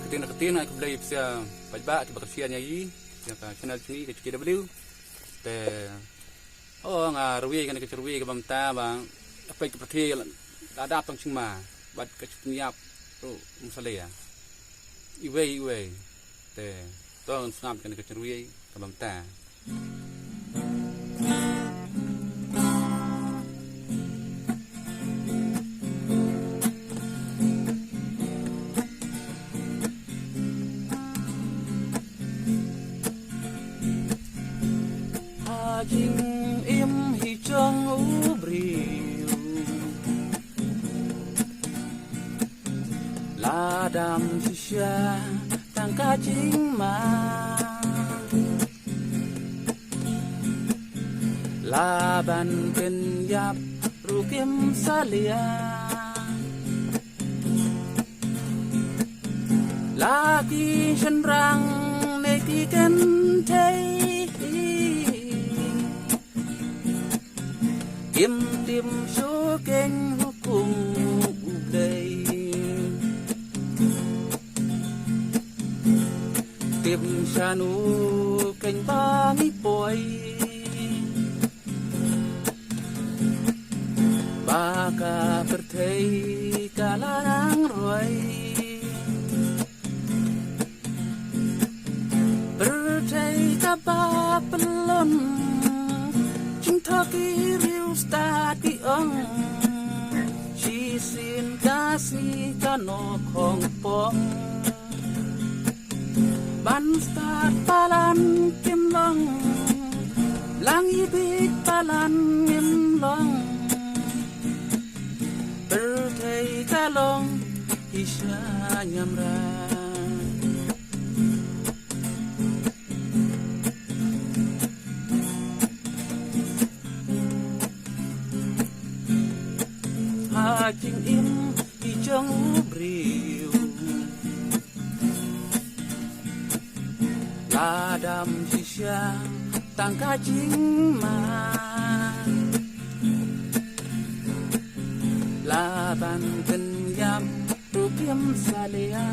keting aku beli sia pajak ke berkesian nyai yang channel sini ke CKW te ngarui kan ke cerui ke bamta bang apa ke perti ada tong cingma bad ke niap tu musalaya iwe te tong snap kan ke cerui ke bamta Jing im hi chang u briu la dam shisha tang ka jing ma la ban ken yap ru kim salia la ki shan rang ne ki ken thei Tim số kênh hukum đây Tim sanu kênh ba mi boy Ba ka perthei kalarang roy Perthei ka ba pelon Toki riu stati ong Chi sin kasi kano kong pong Ban start palan kim long Lang ibig palan kim long Bertay kalong Isya nyamra Jing im hi chang briu la dam shisha tang ka jing ma la ban ken yam tu kim salia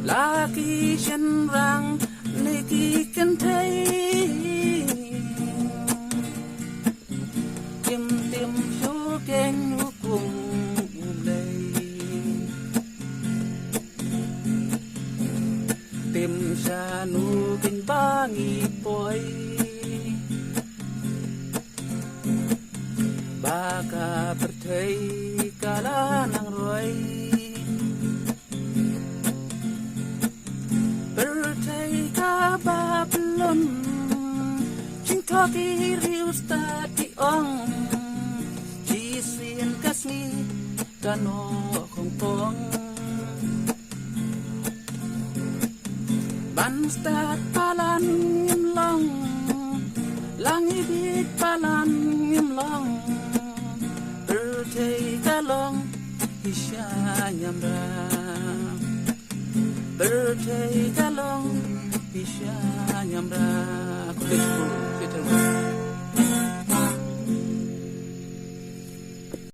la ki shen rang ni ki ken thei Tim số kênh hukum đây Tim sanu kênh ba nghi boy Ba ka perthei kala nang roy Perthei ka Babylon Ching toki riu stati ong Kasmi kano kong pong Banstat palan ngim long Lang ibig palan ngim long Bertay kalong Isya nyamra Bertay kalong Isya nyamra Aku